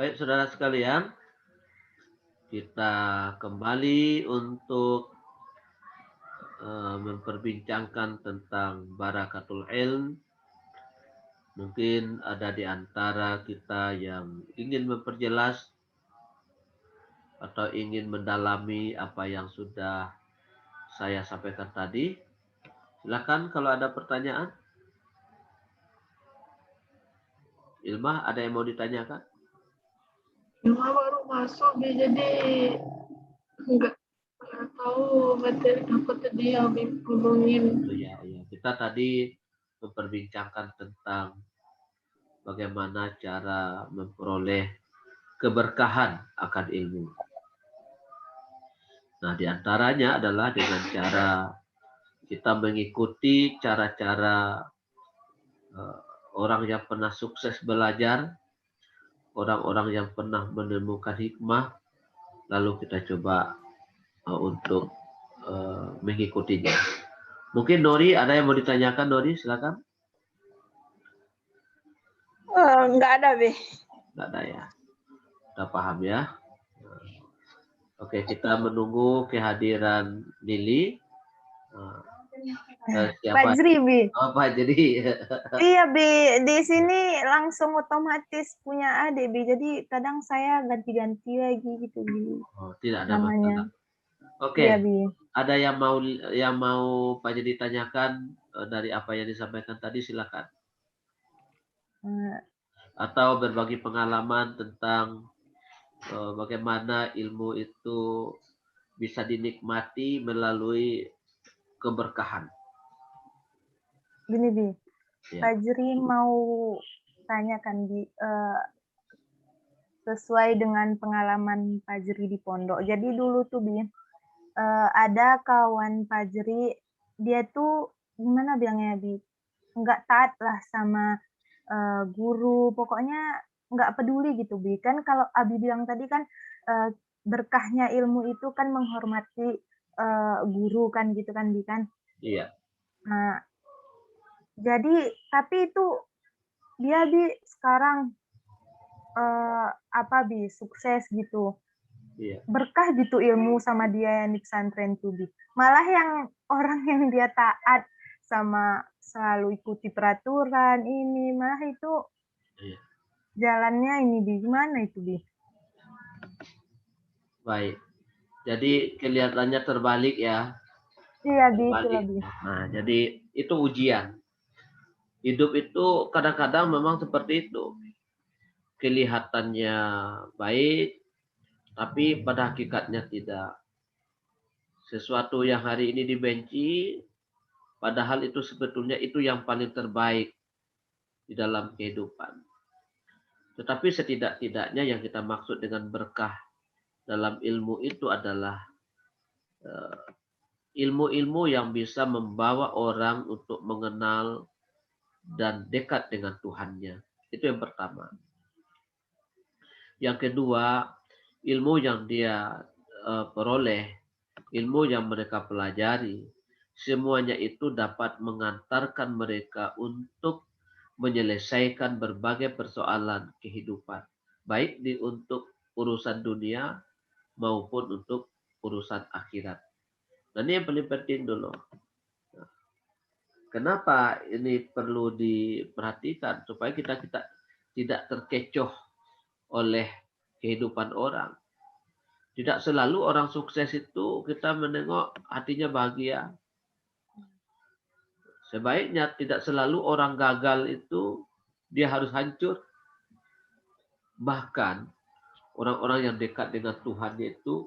Baik, saudara sekalian, kita kembali untuk memperbincangkan tentang barakatul ilm. Mungkin ada di antara kita yang ingin memperjelas atau ingin mendalami apa yang sudah saya sampaikan tadi. Silakan kalau ada pertanyaan. Ilmah, ada yang mau ditanyakan? Ilmah baru masuk, jadi nggak tahu materi apa tadi yang ngomongin. Oh, ya. Kita tadi memperbincangkan tentang bagaimana cara memperoleh keberkahan akan ilmu. Nah, diantaranya adalah dengan cara kita mengikuti cara-cara orang yang pernah sukses belajar, orang-orang yang pernah menemukan hikmah, lalu kita coba untuk mengikutinya. Mungkin Nori ada yang mau ditanyakan, Nori silakan. Nggak ada, Be. Nggak ada ya. Udah paham ya. Oke, kita menunggu kehadiran Lili. Siapa? Fajri, Bi. Oh, Pak jadi. Iya, Bi. Di sini langsung otomatis punya adik, Bi. Jadi kadang saya ganti-ganti lagi gitu, Bi. Oh, tidak ada Namanya. masalah. Oke. Iya, Bi. Ada yang mau Pak jadi tanyakan dari apa yang disampaikan tadi, silakan. Atau berbagi pengalaman tentang bagaimana ilmu itu bisa dinikmati melalui keberkahan. Gini, Bi. Ya. Fajri mau tanyakan, Bi, sesuai dengan pengalaman Fajri di pondok. Jadi dulu tuh, Bi, ada kawan Fajri, dia tuh gimana bilangnya, Bi? Nggak taat lah sama guru, pokoknya nggak peduli gitu, Bi. Kan kalau Abi bilang tadi kan berkahnya ilmu itu kan menghormati guru kan gitu kan, Bi kan. Iya. Nah, jadi tapi itu dia, Bi, sekarang Bi, sukses gitu. Iya. Berkah gitu ilmu sama dia yang di pesantren tuh, Bi. Malah yang orang yang dia taat sama selalu ikuti peraturan ini, malah itu Iya. jalannya ini, Bi. Gimana itu, Bi? Baik. Jadi kelihatannya terbalik ya. Iya, Bi, Terbalik. itulah, Bi. Nah, jadi itu ujian. Hidup itu kadang-kadang memang seperti itu. Kelihatannya baik, tapi pada hakikatnya tidak. Sesuatu yang hari ini dibenci, padahal itu sebetulnya itu yang paling terbaik di dalam kehidupan. Tetapi setidak-tidaknya yang kita maksud dengan berkah dalam ilmu itu adalah ilmu-ilmu yang bisa membawa orang untuk mengenal dan dekat dengan Tuhannya. Itu yang pertama. Yang kedua, ilmu yang dia peroleh, ilmu yang mereka pelajari, semuanya itu dapat mengantarkan mereka untuk menyelesaikan berbagai persoalan kehidupan, baik untuk urusan dunia maupun untuk urusan akhirat. Nah, ini yang paling penting dulu. Kenapa ini perlu diperhatikan supaya kita tidak terkecoh oleh kehidupan orang. Tidak selalu orang sukses itu kita menengok hatinya bahagia. Sebaiknya tidak selalu orang gagal itu dia harus hancur. Bahkan orang-orang yang dekat dengan Tuhan itu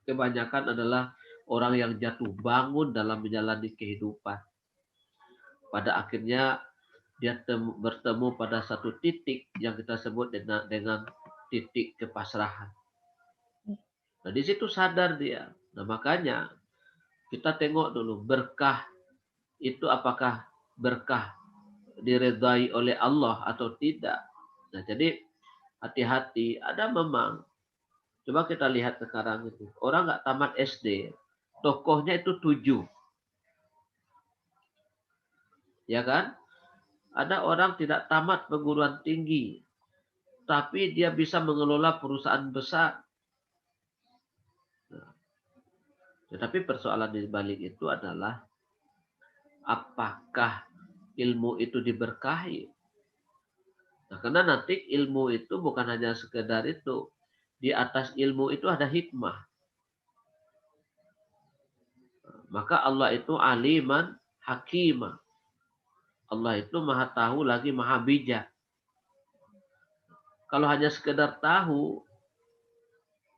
kebanyakan adalah orang yang jatuh bangun dalam menjalani kehidupan. Pada akhirnya dia bertemu pada satu titik yang kita sebut dengan titik kepasrahan. Nah, di situ sadar dia. Nah, makanya kita tengok dulu berkah itu apakah berkah diredai oleh Allah atau tidak. Nah, jadi hati-hati. Ada memang. Coba kita lihat sekarang itu. Orang nggak tamat SD. Tokohnya itu 7. Ya kan? Ada orang tidak tamat perguruan tinggi. Tapi dia bisa mengelola perusahaan besar. Nah, tetapi persoalan di balik itu adalah apakah ilmu itu diberkahi? Nah, karena nanti ilmu itu bukan hanya sekedar itu. Di atas ilmu itu ada hikmah. Maka Allah itu aliman hakimah. Allah itu maha tahu lagi maha bijak. Kalau hanya sekedar tahu,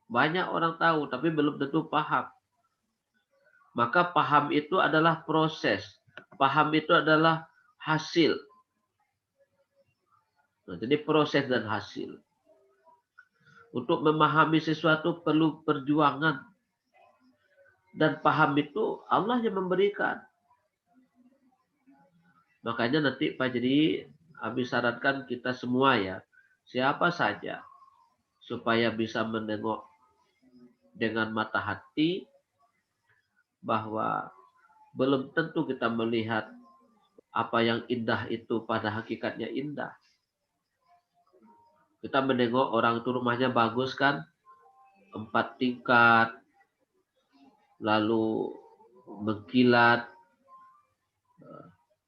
banyak orang tahu tapi belum tentu paham. Maka paham itu adalah proses. Paham itu adalah hasil. Nah, jadi proses dan hasil. Untuk memahami sesuatu perlu perjuangan. Dan paham itu Allah yang memberikan. Makanya nanti Pak Jadi kami sarankan kita semua ya, siapa saja supaya bisa menengok dengan mata hati bahwa belum tentu kita melihat apa yang indah itu pada hakikatnya indah. Kita menengok orang itu rumahnya bagus kan, 4 tingkat, lalu mengkilat,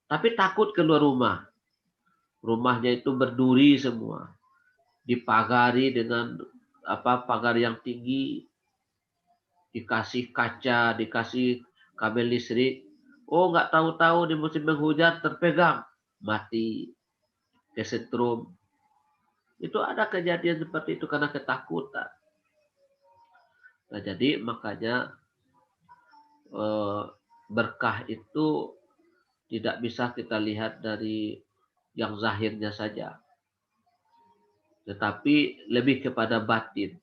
tapi takut keluar rumah. Rumahnya itu berduri semua, dipagari dengan pagar yang tinggi, dikasih kaca, dikasih kabel listrik. Oh, nggak tahu-tahu di musim penghujan terpegang, mati, kesetrum. Itu ada kejadian seperti itu karena ketakutan. Nah, jadi makanya berkah itu tidak bisa kita lihat dari yang zahirnya saja, tetapi lebih kepada batin.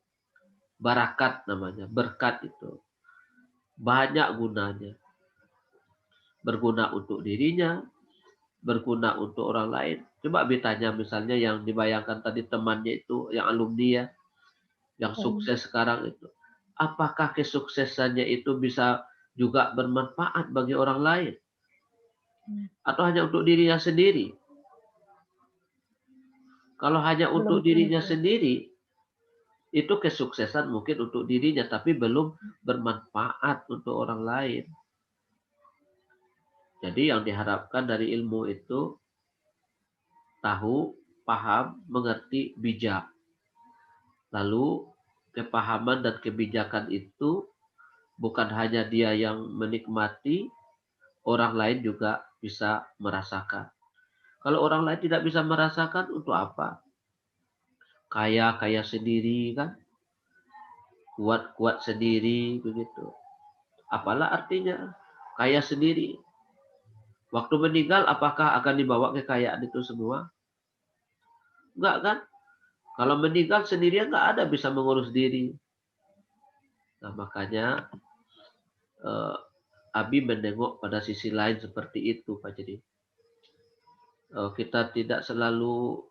Barakat namanya, berkat itu banyak gunanya. Berguna untuk dirinya, berguna untuk orang lain. Coba ditanya misalnya yang dibayangkan tadi temannya itu, yang alumni ya, yang sukses sekarang itu. Apakah kesuksesannya itu bisa juga bermanfaat bagi orang lain? Atau hanya untuk dirinya sendiri? Kalau hanya untuk dirinya sendiri, itu kesuksesan mungkin untuk dirinya, tapi belum bermanfaat untuk orang lain. Jadi yang diharapkan dari ilmu itu tahu, paham, mengerti, bijak. Lalu kepahaman dan kebijakan itu bukan hanya dia yang menikmati, orang lain juga bisa merasakan. Kalau orang lain tidak bisa merasakan, untuk apa? Kaya sendiri kan, kuat sendiri begitu. Apalah artinya kaya sendiri? Waktu meninggal apakah akan dibawa kekayaan itu semua? Enggak kan? Kalau meninggal sendirian nggak ada bisa mengurus diri. Nah makanya Abi menengok pada sisi lain seperti itu Pak. Jadi kita tidak selalu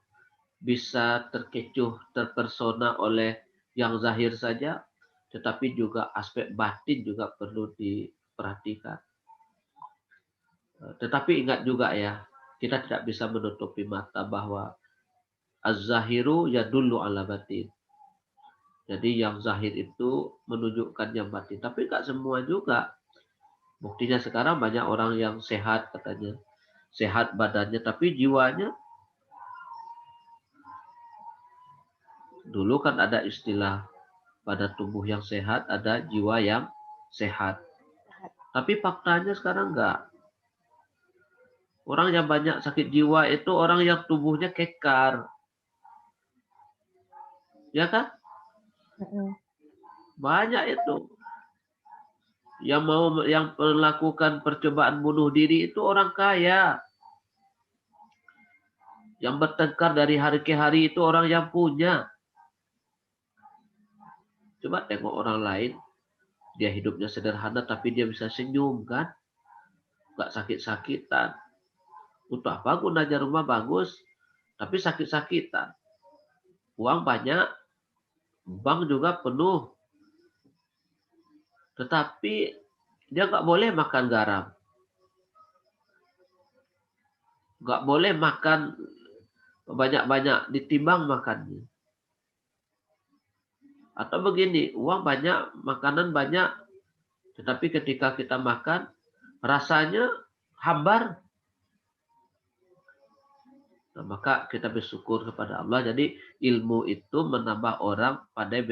bisa terkecoh, terpersona oleh yang zahir saja, tetapi juga aspek batin juga perlu diperhatikan. Tetapi ingat juga ya, kita tidak bisa menutupi mata bahwa az-zahiru yadullu ala batin. Jadi yang zahir itu menunjukkan yang batin. Tapi nggak semua juga. Buktinya sekarang banyak orang yang sehat katanya. Sehat badannya, tapi jiwanya. Dulu kan ada istilah pada tubuh yang sehat, ada jiwa yang sehat. Tapi faktanya sekarang enggak. Orang yang banyak sakit jiwa itu orang yang tubuhnya kekar. Ya kan? Banyak itu. Yang melakukan percobaan bunuh diri itu orang kaya. Yang bertengkar dari hari ke hari itu orang yang punya. Coba tengok orang lain. Dia hidupnya sederhana tapi dia bisa senyum kan? Gak sakit-sakitan. Untuk apa gunanya rumah bagus tapi sakit-sakitan? Uang banyak, bank juga penuh. Tetapi dia nggak boleh makan garam. Nggak boleh makan banyak-banyak, ditimbang makannya. Atau begini, uang banyak, makanan banyak, tetapi ketika kita makan, rasanya hambar. Nah, maka kita bersyukur kepada Allah. Jadi ilmu itu menambah orang pandai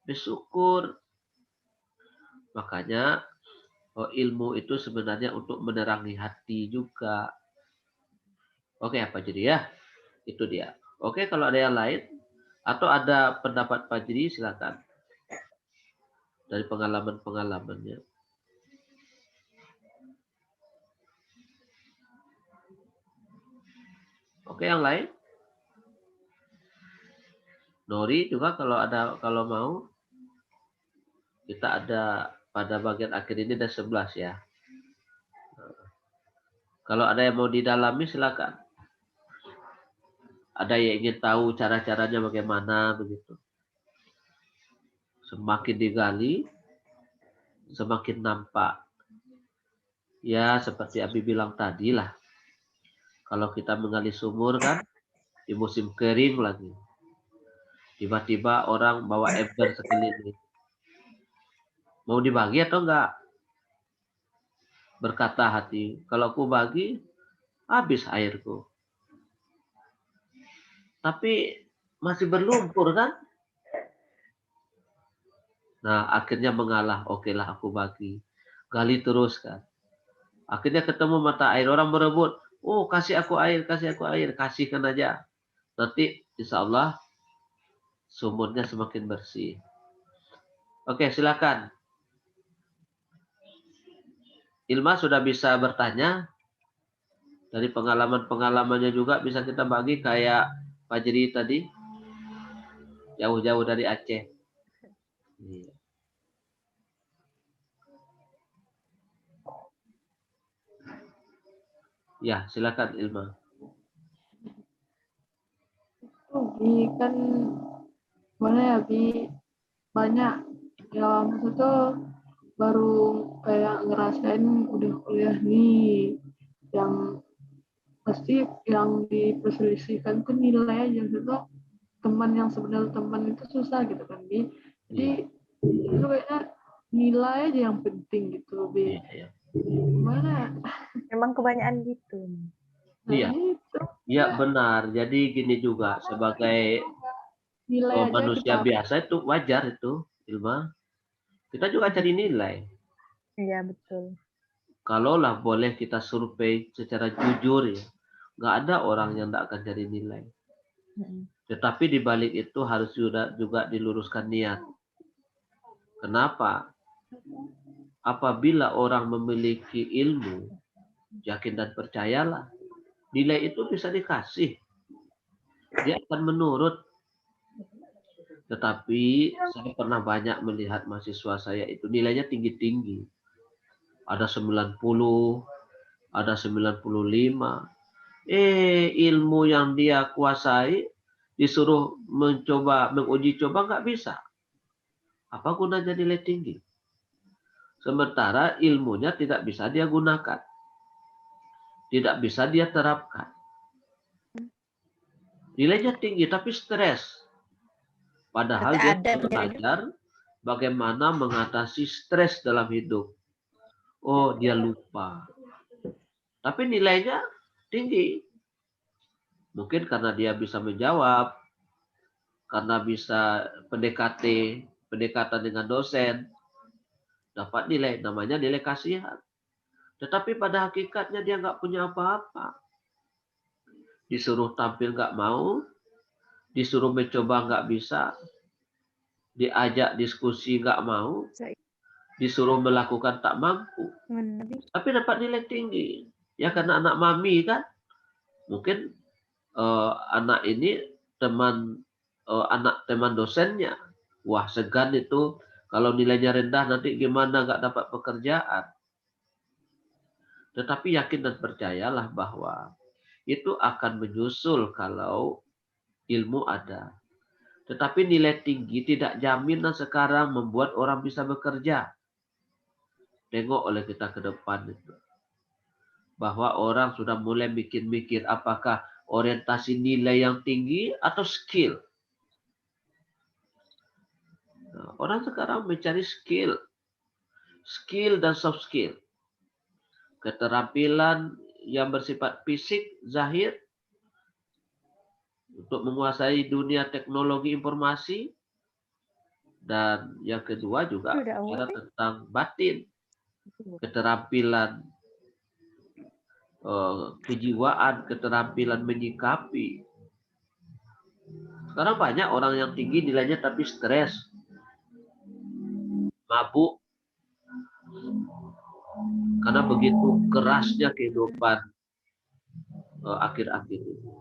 bersyukur. Makanya ilmu itu sebenarnya untuk menerangi hati juga. Oke apa jadi ya? Itu dia. Oke kalau ada yang lain atau ada pendapat Pak Jiri silakan. Dari pengalaman-pengalamannya. Oke yang lain? Nori juga kalau mau kita ada pada bagian akhir ini ada 11 ya. Kalau ada yang mau didalami silakan. Ada yang ingin tahu cara-caranya bagaimana begitu. Semakin digali, semakin nampak. Ya seperti Abi bilang tadi lah. Kalau kita menggali sumur kan, di musim kering lagi. Tiba-tiba orang bawa ember sekeliling. Mau dibagi atau enggak? Berkata hati, kalau aku bagi, habis airku. Tapi masih berlumpur kan? Nah, akhirnya mengalah. Oke lah, aku bagi. Gali terus kan. Akhirnya ketemu mata air. Orang berebut. Oh, kasih aku air, kasih aku air. Kasihkan aja. Nanti insya Allah sumurnya semakin bersih. Oke, silakan. Ilma sudah bisa bertanya. Dari pengalaman-pengalamannya juga bisa kita bagi kayak Fajri tadi. Jauh-jauh dari Aceh. Iya. Ya, silakan Ilma. Bi kan mana ya Bi banyak ya maksudnya baru kayak ngerasain udah kuliah nih yang pasti yang diperselisihkan tuh nilai aja gitu teman yang sebenarnya teman itu susah gitu kan Bi jadi itu kayaknya nilai aja yang penting gitu Bi Iya. gimana Memang kebanyakan gitu. Iya. gitu Iya benar. Jadi gini juga sebagai nilai aja manusia kita biasa itu wajar itu Ilma. Kita juga cari nilai. Iya, betul. Kalaulah boleh kita survei secara jujur ya, nggak ada orang yang tidak akan cari nilai. Tetapi di balik itu harus juga diluruskan niat. Kenapa? Apabila orang memiliki ilmu, yakin dan percayalah, nilai itu bisa dikasih. Dia akan menurut. Tetapi saya pernah banyak melihat mahasiswa saya itu nilainya tinggi-tinggi. Ada 90, ada 95. Ilmu yang dia kuasai disuruh menguji coba nggak bisa. Apa gunanya nilai tinggi? Sementara ilmunya tidak bisa dia gunakan. Tidak bisa dia terapkan. Nilainya tinggi tapi stres. Padahal dia belajar bagaimana mengatasi stres dalam hidup. Oh, dia lupa. Tapi nilainya tinggi. Mungkin karena dia bisa menjawab, karena bisa pendekatan dengan dosen, dapat nilai, namanya nilai kasihan. Tetapi pada hakikatnya dia nggak punya apa-apa. Disuruh tampil nggak mau, disuruh mencoba nggak bisa, diajak diskusi nggak mau, disuruh melakukan tak mampu. Tapi dapat nilai tinggi. Ya karena anak mami kan, mungkin anak ini anak teman dosennya. Wah segan itu kalau nilainya rendah nanti gimana nggak dapat pekerjaan. Tetapi yakin dan percayalah bahwa itu akan menyusul kalau ilmu ada. Tetapi nilai tinggi tidak jaminan sekarang membuat orang bisa bekerja. Tengok oleh kita ke depan itu. Bahwa orang sudah mulai mikir-mikir apakah orientasi nilai yang tinggi atau skill. Nah, orang sekarang mencari skill. Skill dan soft skill. Keterampilan yang bersifat fisik, zahir, untuk menguasai dunia teknologi informasi. Dan yang kedua juga bicara tentang batin. Keterampilan kejiwaan, keterampilan menyikapi. Sekarang banyak orang yang tinggi nilainya tapi stres, mabuk, karena begitu kerasnya kehidupan akhir-akhir ini.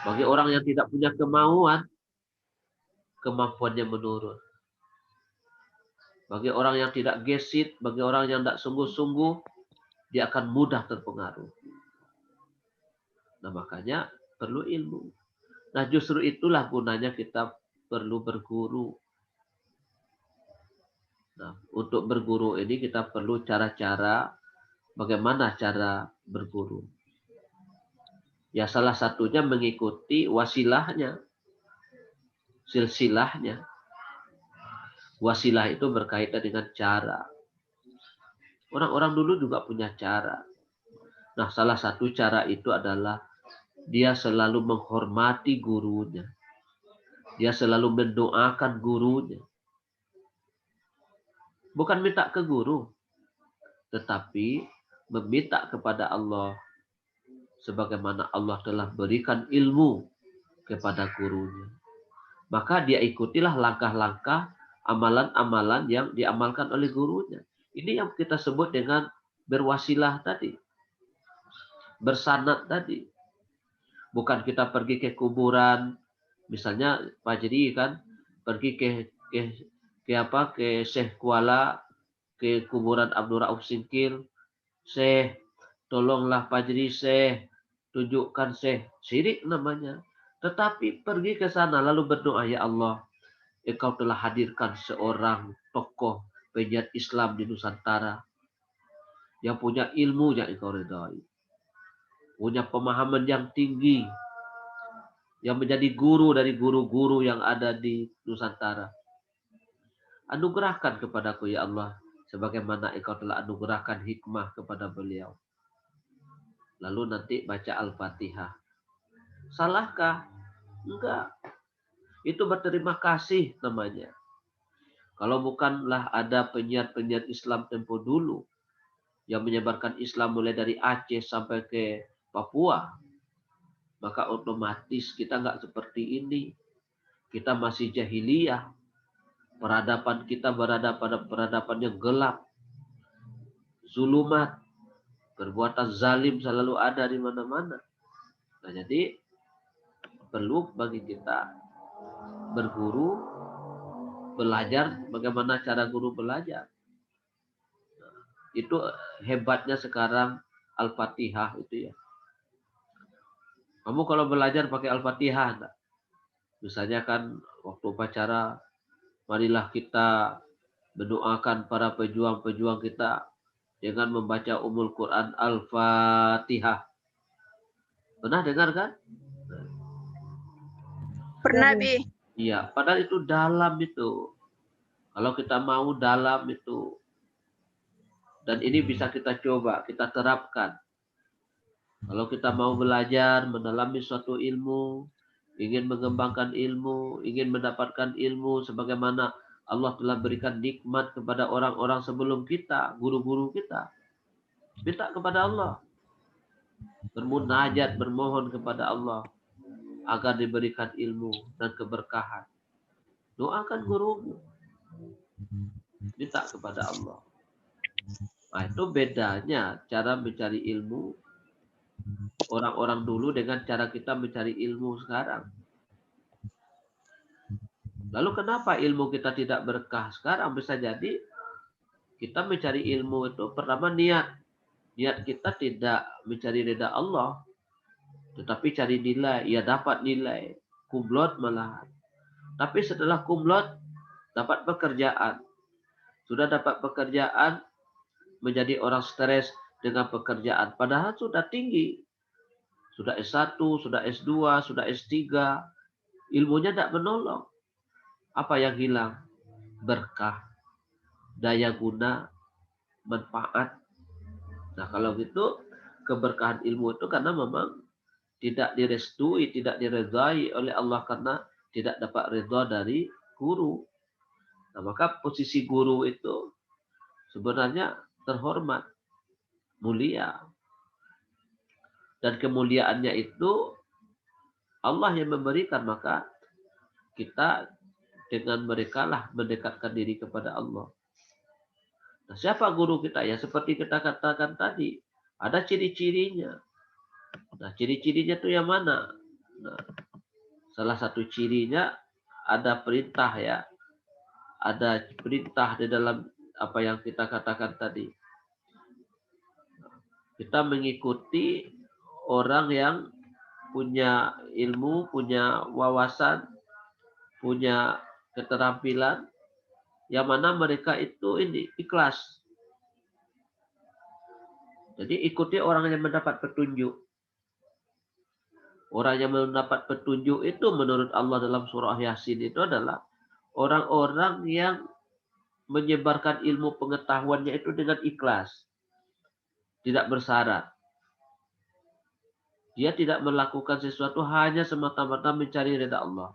Bagi orang yang tidak punya kemauan, kemampuannya menurun. Bagi orang yang tidak gesit, bagi orang yang tidak sungguh-sungguh, dia akan mudah terpengaruh. Nah, makanya perlu ilmu. Nah, justru itulah gunanya kita perlu berguru. Nah, untuk berguru ini kita perlu cara-cara, bagaimana cara berguru. Ya, salah satunya mengikuti wasilahnya, silsilahnya. Wasilah itu berkaitan dengan cara. Orang-orang dulu juga punya cara. Nah, salah satu cara itu adalah dia selalu menghormati gurunya. Dia selalu mendoakan gurunya. Bukan minta ke guru, tetapi meminta kepada Allah. Sebagaimana Allah telah berikan ilmu kepada gurunya. Maka dia ikutilah langkah-langkah amalan-amalan yang diamalkan oleh gurunya. Ini yang kita sebut dengan berwasilah tadi. Bersanad tadi. Bukan kita pergi ke kuburan. Misalnya Pak Jadi kan pergi ke Syekh Kuala, ke kuburan Abdul Rauf Singkil. Syekh, tolonglah Pak Jadi, Syekh, tunjukkan Syekh. Syirik namanya. Tetapi pergi ke sana lalu berdoa, ya Allah, Engkau telah hadirkan seorang tokoh penyiar Islam di Nusantara yang punya ilmu yang Engkau ridhai, punya pemahaman yang tinggi, yang menjadi guru dari guru-guru yang ada di Nusantara. Anugerahkan kepadaku, ya Allah, sebagaimana Engkau telah anugerahkan hikmah kepada beliau. Lalu nanti baca Al-Fatihah. Salahkah? Enggak. Itu berterima kasih namanya. Kalau bukanlah ada penyiar-penyiar Islam tempo dulu yang menyebarkan Islam mulai dari Aceh sampai ke Papua, maka otomatis kita nggak seperti ini. Kita masih jahiliyah. Peradaban kita berada pada peradaban yang gelap. Zulumat. Perbuatan zalim selalu ada di mana-mana. Nah, jadi perlu bagi kita berguru, belajar bagaimana cara guru belajar. Itu hebatnya sekarang Al-Fatihah itu ya. Kamu kalau belajar pakai Al-Fatihah, enggak? Misalnya kan waktu upacara, marilah kita mendoakan para pejuang-pejuang kita dengan membaca Ummul Quran Al-Fatihah. Pernah dengar kan? Pernah, Bi. Iya, padahal itu dalam itu. Kalau kita mau dalam itu. Dan ini bisa kita coba, kita terapkan. Kalau kita mau belajar, mendalami suatu ilmu, ingin mengembangkan ilmu, ingin mendapatkan ilmu sebagaimana Allah telah berikan nikmat kepada orang-orang sebelum kita, guru-guru kita. Minta kepada Allah. Bermunajat, bermohon kepada Allah agar diberikan ilmu dan keberkahan. Doakan gurumu. Minta kepada Allah. Nah, itu bedanya cara mencari ilmu orang-orang dulu dengan cara kita mencari ilmu sekarang. Lalu kenapa ilmu kita tidak berkah sekarang? Bisa jadi kita mencari ilmu itu pertama niat. Niat kita tidak mencari ridha Allah, tetapi cari nilai. Ya dapat nilai. Kumlot malah. Tapi setelah kumlot, dapat pekerjaan. Sudah dapat pekerjaan, menjadi orang stres dengan pekerjaan. Padahal sudah tinggi. Sudah S1, sudah S2, sudah S3. Ilmunya tidak menolong. Apa yang hilang? Berkah, daya guna, manfaat. Nah, kalau gitu, keberkahan ilmu itu karena memang tidak direstui, tidak diredai oleh Allah karena tidak dapat ridha dari guru. Nah, maka posisi guru itu sebenarnya terhormat, mulia. Dan kemuliaannya itu Allah yang memberikan, maka kita dengan mereka lah mendekatkan diri kepada Allah. Nah, siapa guru kita? Ya seperti kita katakan tadi, ada ciri-cirinya. Nah, ciri-cirinya itu yang mana? Nah, salah satu cirinya ada perintah ya. Ada perintah di dalam apa yang kita katakan tadi. Kita mengikuti orang yang punya ilmu, punya wawasan, punya keterampilan, yang mana mereka itu ini ikhlas. Jadi ikuti orang yang mendapat petunjuk. Orang yang mendapat petunjuk itu menurut Allah dalam surah Yasin itu adalah orang-orang yang menyebarkan ilmu pengetahuannya itu dengan ikhlas, tidak bersyarat. Dia tidak melakukan sesuatu hanya semata-mata mencari ridha Allah.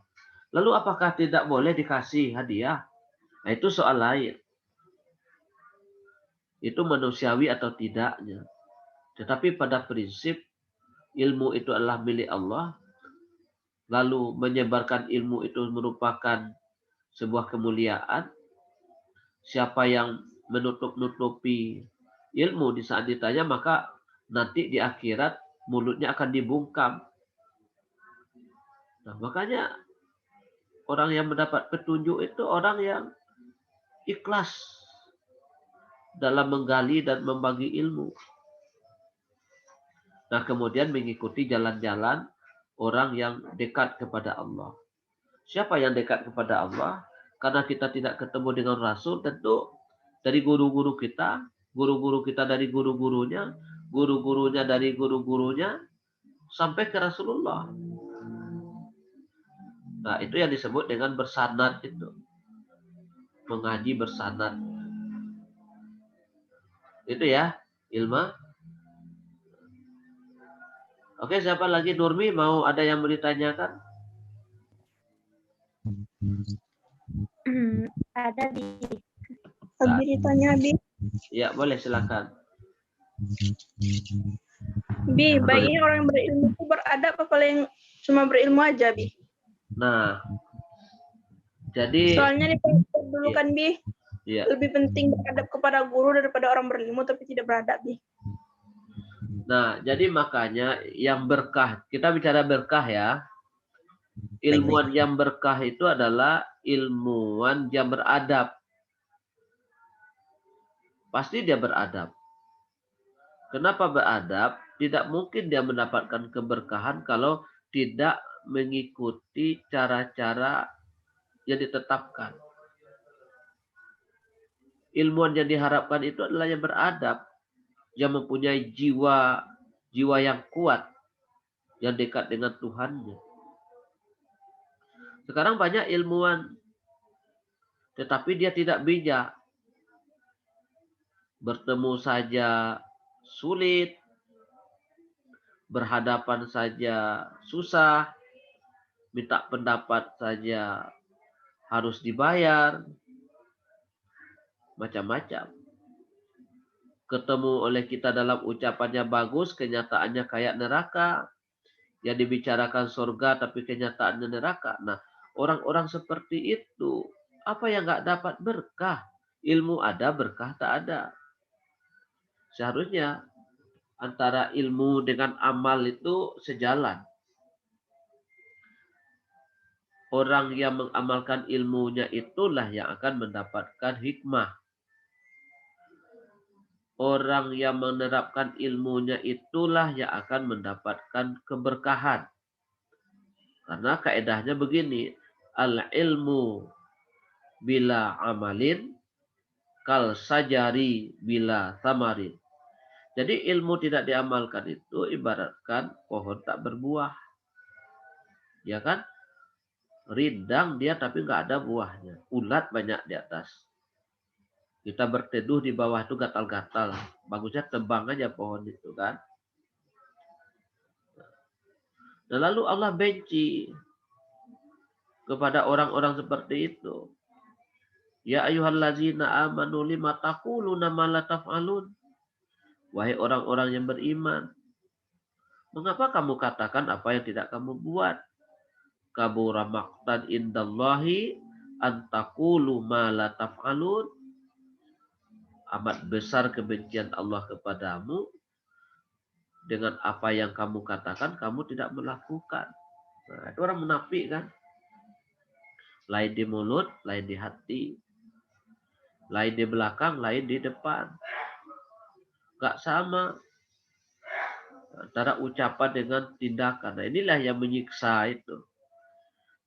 Lalu apakah tidak boleh dikasih hadiah? Nah, itu soal lain. Itu manusiawi atau tidaknya. Tetapi pada prinsip ilmu itu adalah milik Allah, lalu menyebarkan ilmu itu merupakan sebuah kemuliaan. Siapa yang menutup-nutupi ilmu di saat ditanya, maka nanti di akhirat mulutnya akan dibungkam. Nah, makanya orang yang mendapat petunjuk itu orang yang ikhlas dalam menggali dan membagi ilmu. Nah, kemudian mengikuti jalan-jalan orang yang dekat kepada Allah. Siapa yang dekat kepada Allah? Karena kita tidak ketemu dengan Rasul, tentu dari guru-guru kita dari guru-gurunya, guru-gurunya dari guru-gurunya, sampai ke Rasulullah. Nah, itu yang disebut dengan bersanad itu. Mengaji bersanad. Itu ya, Ilma. Oke, siapa lagi? Nurmi, mau ada yang mau ditanyakan? Ada di. Abi ditanya, Bi. Ya, boleh silakan. Bi, baiknya orang yang berilmu itu beradab apa yang cuma berilmu aja, Bi? Nah, jadi Soalnya dulu kan, Bi, ya. lebih penting beradab kepada guru daripada orang berilmu tapi tidak beradab, Bi. Nah, jadi makanya yang berkah, kita bicara berkah ya. Ilmuwan yang berkah itu adalah ilmuwan yang beradab. Pasti dia beradab. Kenapa beradab? Tidak mungkin dia mendapatkan keberkahan kalau tidak mengikuti cara-cara yang ditetapkan. Ilmuwan yang diharapkan itu adalah yang beradab, yang mempunyai jiwa yang kuat, yang dekat dengan Tuhannya. Sekarang banyak ilmuwan, tetapi dia tidak bijak. Bertemu saja sulit, berhadapan saja susah, minta pendapat saja harus dibayar, macam-macam. Ketemu oleh kita dalam ucapannya bagus, kenyataannya kayak neraka. Yang dibicarakan surga tapi kenyataannya neraka. Nah, orang-orang seperti itu, apa yang nggak dapat berkah? Ilmu ada, berkah tak ada. Seharusnya antara ilmu dengan amal itu sejalan. Orang yang mengamalkan ilmunya itulah yang akan mendapatkan hikmah. Orang yang menerapkan ilmunya itulah yang akan mendapatkan keberkahan. Karena kaedahnya begini, al-ilmu bila amalin, kal sajari bila tamarin. Jadi ilmu tidak diamalkan itu ibaratkan pohon tak berbuah. Ya kan? Rindang dia tapi nggak ada buahnya. Ulat banyak di atas. Kita berteduh di bawah itu gatal-gatal. Bagusnya tebang aja pohon itu kan. Dan lalu Allah benci kepada orang-orang seperti itu. Ya ayyuhallazina amanu lima taquluna ma la taf'alun. Wahai orang-orang yang beriman, mengapa kamu katakan apa yang tidak kamu buat? Kabura maqtan indallahi an taqulu ma la taf'alun. Amat besar kebencian Allah kepadamu dengan apa yang kamu katakan kamu tidak melakukan. Nah, itu orang munafik kan? Lain di mulut, lain di hati. Lain di belakang, lain di depan. Gak sama. antara ucapan dengan tindakan. Nah, inilah yang menyiksa itu.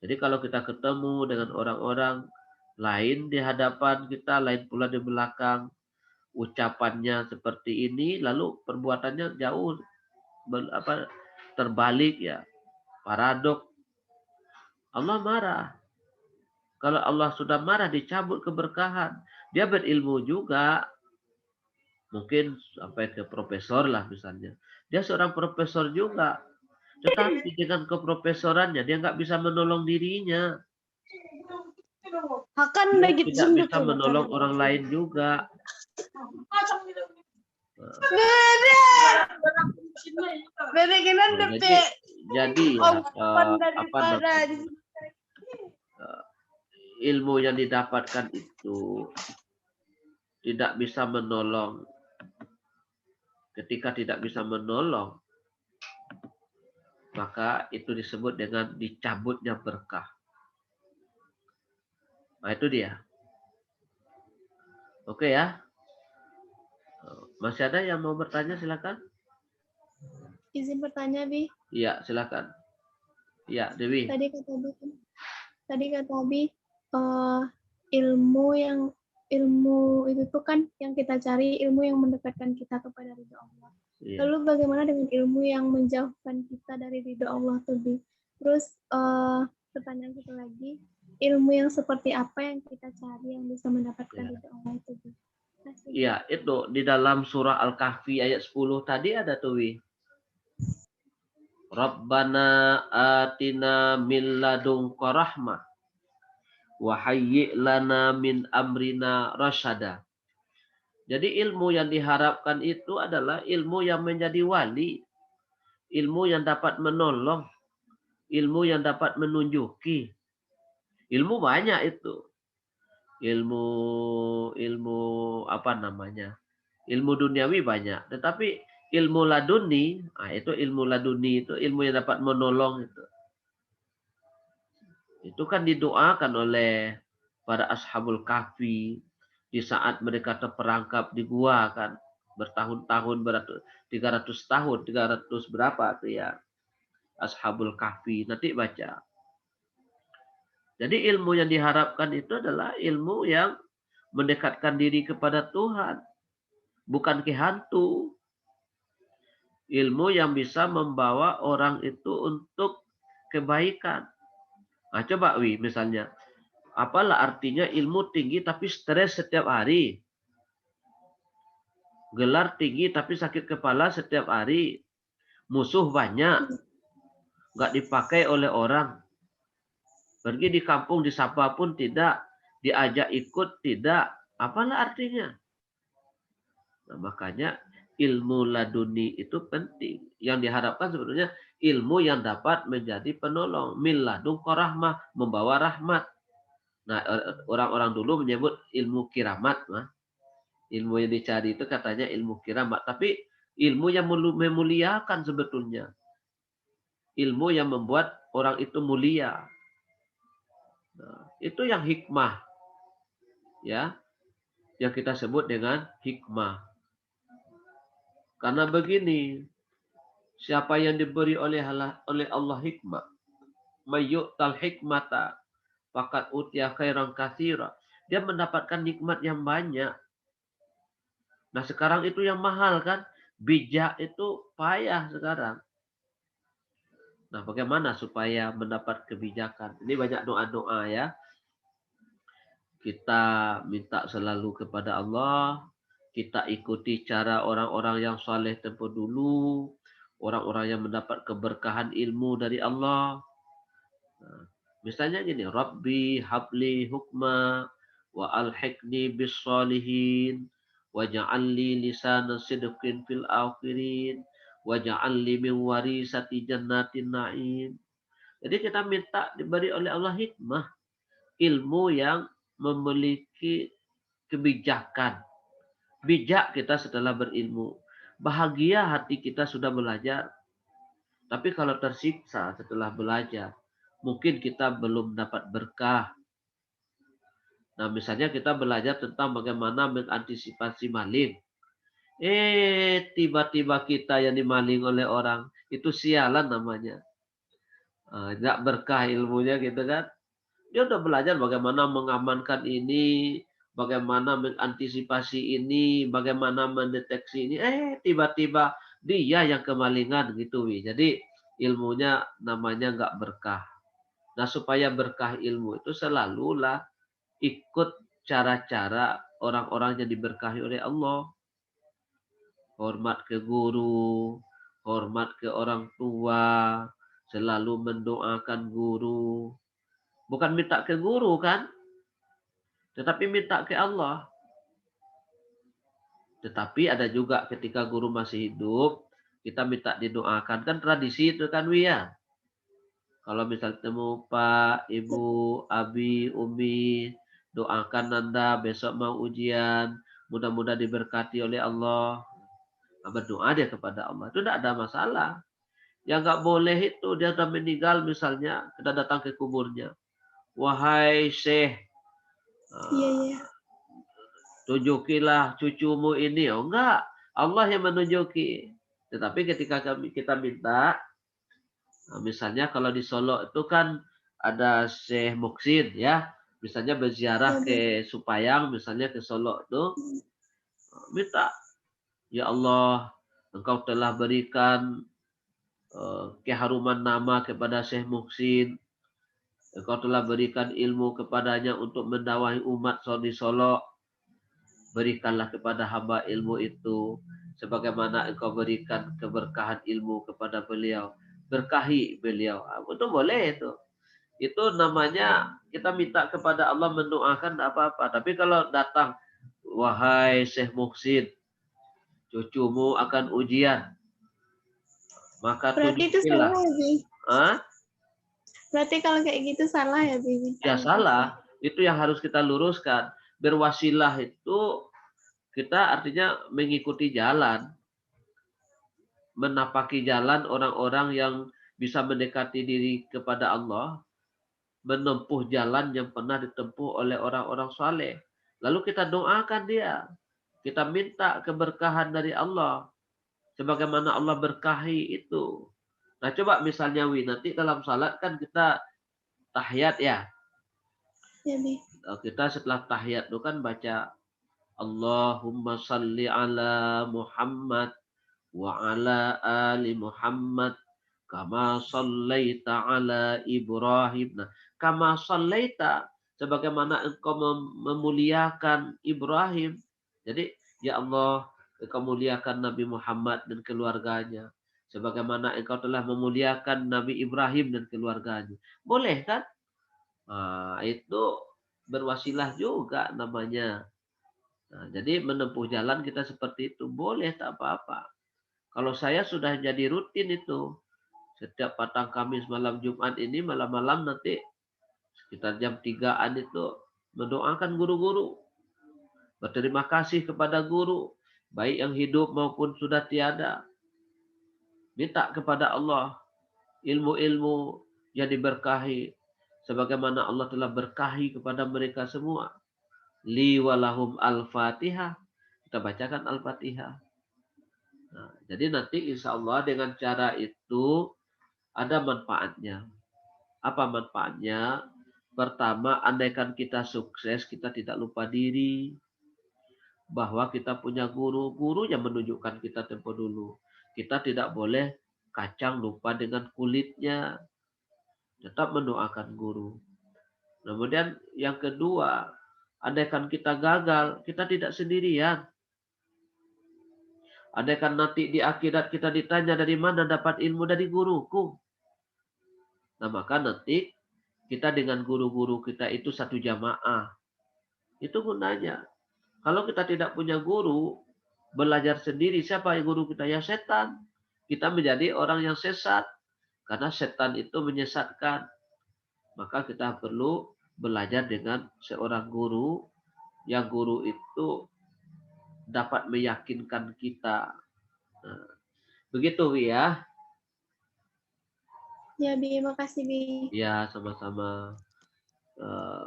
Jadi kalau kita ketemu dengan orang-orang lain di hadapan kita, lain pula di belakang, ucapannya seperti ini, lalu perbuatannya jauh terbalik ya, paradok. Allah marah. Kalau Allah sudah marah, dicabut keberkahan. Dia berilmu juga, mungkin sampai ke profesor lah misalnya. Dia seorang profesor juga, tetapi dengan keprofesorannya dia nggak bisa menolong dirinya. Dia tidak bisa menolong orang lain juga. Jadi ilmu yang didapatkan itu tidak bisa menolong. Ketika tidak bisa menolong, maka itu disebut dengan dicabutnya berkah. Nah, itu dia. Oke ya. Masih ada yang mau bertanya, silakan. Izin bertanya, Bi. Iya, silakan. Iya, Dewi. Tadi kata Abi, ilmu itu tuh kan yang kita cari, ilmu yang mendekatkan kita kepada ridho Allah. Iya. Lalu bagaimana dengan ilmu yang menjauhkan kita dari ridho Allah tuh, Bi? Terus pertanyaan satu lagi, ilmu yang seperti apa yang kita cari yang bisa mendapatkan ridho Allah itu, Bi? Iya, itu di dalam surah Al-Kahfi ayat 10 tadi ada tuh, Wi. Rabbana atina min ladunka rahmah wa hayyi' lana min amrina rasyada. Jadi ilmu yang diharapkan itu adalah ilmu yang menjadi wali, ilmu yang dapat menolong, ilmu yang dapat menunjuki. Ilmu banyak itu. Ilmu apa namanya? Ilmu duniawi banyak, tetapi ilmu laduni, itu ilmu laduni itu ilmu yang dapat menolong itu. Itu kan didoakan oleh para ashabul kahfi di saat mereka terperangkap di gua kan bertahun-tahun, 300 tahun, 300 berapa tuh ya ashabul kahfi, nanti baca. Jadi ilmu yang diharapkan itu adalah ilmu yang mendekatkan diri kepada Tuhan, bukan ke hantu. Ilmu yang bisa membawa orang itu untuk kebaikan. Nah, coba Wi, misalnya, apalah artinya ilmu tinggi tapi stres setiap hari? Gelar tinggi tapi sakit kepala setiap hari? Musuh banyak, nggak dipakai oleh orang. Pergi di kampung disapa pun tidak, diajak ikut tidak. Apalah artinya? Nah, makanya ilmu laduni itu penting. Yang diharapkan sebetulnya ilmu yang dapat menjadi penolong. Min ladunka rahmah, membawa rahmat. Nah, orang-orang dulu menyebut ilmu kiramat. Nah. Ilmu yang dicari itu katanya ilmu kiramat. Tapi ilmu yang memuliakan sebetulnya. Ilmu yang membuat orang itu mulia. Nah, itu yang hikmah. Ya, yang kita sebut dengan hikmah. Karena begini, siapa yang diberi oleh Allah hikmah, mayyu'tal hikmata faqad utiya khairan katsira. Dia mendapatkan nikmat yang banyak. Nah, sekarang itu yang mahal kan? Bijak itu payah sekarang. Nah, bagaimana supaya mendapat kebijakan? Ini banyak doa-doa ya. Kita minta selalu kepada Allah. Kita ikuti cara orang-orang yang saleh tempo dulu. Orang-orang yang mendapat keberkahan ilmu dari Allah. Nah, misalnya gini, Rabbi habli hukma wa alhiqni bis salihin waj'alni lisana sidqin fil akhirin waj'alni min warisati jannatin na'im. Jadi kita minta diberi oleh Allah hikmah, ilmu yang memiliki kebijakan. Bijak kita setelah berilmu. Bahagia hati kita sudah belajar. Tapi kalau tersiksa setelah belajar, mungkin kita belum dapat berkah. Nah, misalnya kita belajar tentang bagaimana mengantisipasi maling. Tiba-tiba kita yang dimaling oleh orang. Itu sialan namanya. Nggak berkah ilmunya gitu kan. Dia udah belajar bagaimana mengamankan ini, bagaimana mengantisipasi ini, bagaimana mendeteksi ini. Tiba-tiba dia yang kemalingan gitu, Wi. Jadi ilmunya namanya nggak berkah. Nah, supaya berkah ilmu itu selalulah ikut cara-cara orang-orang yang diberkahi oleh Allah. Hormat ke guru, hormat ke orang tua, selalu mendoakan guru. Bukan minta ke guru kan, tetapi minta ke Allah. Tetapi ada juga ketika guru masih hidup, kita minta didoakan. Kan tradisi itu kan, Wia. Kalau misal temu Pak, Ibu, Abi, Umi, doakan Nanda besok mau ujian, mudah-mudahan diberkati oleh Allah. Berdoa dia kepada Allah. Itu tidak ada masalah. Yang nggak boleh itu dia sudah meninggal misalnya, kita datang ke kuburnya. Wahai Syekh, Iya. tunjukilah cucumu ini. Oh enggak, Allah yang menunjuki. Tetapi ketika kita minta, misalnya kalau di Solo itu kan ada Syekh Muksin ya, misalnya berziarah ke Supayang, misalnya ke Solo itu, minta, ya Allah, Engkau telah berikan keharuman nama kepada Syekh Muksin, Engkau telah berikan ilmu kepadanya untuk mendakwahi umat di Solo. Berikanlah kepada hamba ilmu itu sebagaimana engkau berikan keberkahan ilmu kepada beliau. Berkahi beliau. Itu boleh itu. Itu namanya kita minta kepada Allah mendoakan tidak apa-apa. Tapi kalau datang, wahai Syekh Muksin, cucumu akan ujian. Maka Berarti itu salah ya, Bi? Berarti kalau kayak gitu salah ya, Bi? Ya salah. Itu yang harus kita luruskan. Berwasilah itu kita artinya mengikuti jalan. Menapaki jalan orang-orang yang bisa mendekati diri kepada Allah. Menempuh jalan yang pernah ditempuh oleh orang-orang saleh. Lalu kita doakan dia. Kita minta keberkahan dari Allah. Sebagaimana Allah berkahi itu. Nah coba misalnya nanti dalam salat kan kita tahiyat ya. Ya, Bi. Kita setelah tahiyat itu kan baca Allahumma salli ala Muhammad wa ala ali Muhammad kama sallaita ala Ibrahim. Nah, kama sallaita sebagaimana engkau memuliakan Ibrahim. Jadi, ya Allah, engkau muliakan Nabi Muhammad dan keluarganya. Sebagaimana engkau telah memuliakan Nabi Ibrahim dan keluarganya. Boleh kan? Nah, itu berwasilah juga namanya. Nah, jadi menempuh jalan kita seperti itu. Boleh, tak apa-apa. Kalau saya sudah jadi rutin itu. Setiap Patang Kamis malam Jumat ini, malam-malam nanti sekitar jam 3-an itu mendoakan guru-guru. Berterima kasih kepada guru. Baik yang hidup maupun sudah tiada. Minta kepada Allah ilmu-ilmu yang diberkahi. Sebagaimana Allah telah berkahi kepada mereka semua. Li walahum al-fatihah. Kita bacakan al-fatihah. Nah, jadi nanti insya Allah dengan cara itu ada manfaatnya. Apa manfaatnya? Pertama, andaikan kita sukses, kita tidak lupa diri. Bahwa kita punya guru-guru yang menunjukkan kita tempo dulu. Kita tidak boleh kacang lupa dengan kulitnya. Tetap mendoakan guru. Kemudian yang kedua, andaikan kita gagal, kita tidak sendirian. Andaikan nanti di akhirat kita ditanya dari mana dapat ilmu dari guruku. Nah maka nanti kita dengan guru-guru kita itu satu jamaah. Itu gunanya. Kalau kita tidak punya guru, belajar sendiri, siapa yang guru kita? Ya setan. Kita menjadi orang yang sesat. Karena setan itu menyesatkan. Maka kita perlu belajar dengan seorang guru. Yang guru itu dapat meyakinkan kita. Nah, begitu ya. Ya, Bi. Makasih, Bi. Ya, sama-sama.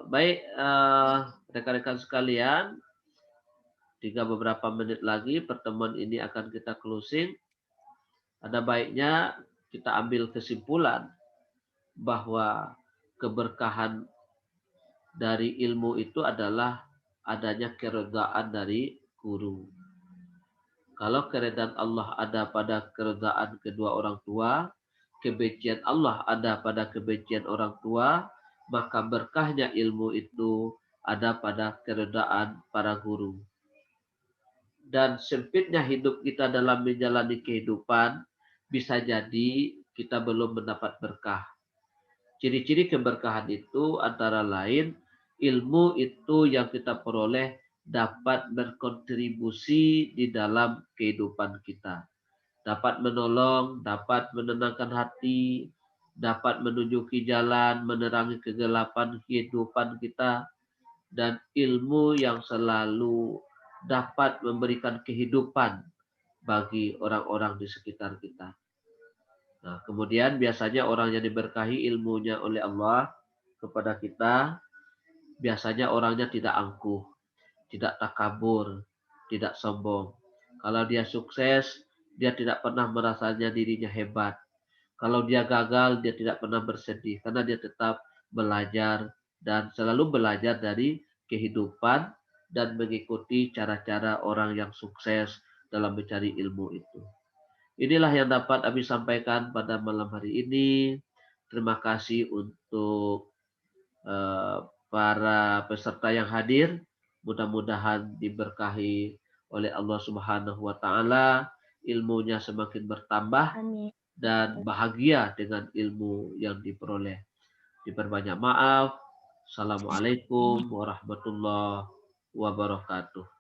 Baik, rekan-rekan sekalian. tinggal beberapa menit lagi pertemuan ini akan kita closing. Ada baiknya kita ambil kesimpulan bahwa keberkahan dari ilmu itu adalah adanya keredaan dari guru. Kalau keredaan Allah ada pada keredaan kedua orang tua, kebencian Allah ada pada kebencian orang tua, maka berkahnya ilmu itu ada pada keredaan para guru. Dan sempitnya hidup kita dalam menjalani kehidupan, bisa jadi kita belum mendapat berkah. Ciri-ciri keberkahan itu antara lain, ilmu itu yang kita peroleh dapat berkontribusi di dalam kehidupan kita. Dapat menolong, dapat menenangkan hati, dapat menunjuki jalan, menerangi kegelapan kehidupan kita, dan ilmu yang selalu dapat memberikan kehidupan bagi orang-orang di sekitar kita. Nah, kemudian biasanya orang yang diberkahi ilmunya oleh Allah kepada kita, biasanya orangnya tidak angkuh, tidak takabur, tidak sombong. Kalau dia sukses, dia tidak pernah merasanya dirinya hebat. Kalau dia gagal, dia tidak pernah bersedih, karena dia tetap belajar dan selalu belajar dari kehidupan dan mengikuti cara-cara orang yang sukses dalam mencari ilmu itu. Inilah yang dapat kami sampaikan pada malam hari ini. Terima kasih untuk para peserta yang hadir. Mudah-mudahan diberkahi oleh Allah Subhanahu wa taala, ilmunya semakin bertambah dan bahagia dengan ilmu yang diperoleh. Diperbanyak maaf. Assalamualaikum warahmatullahi wabarakatuh.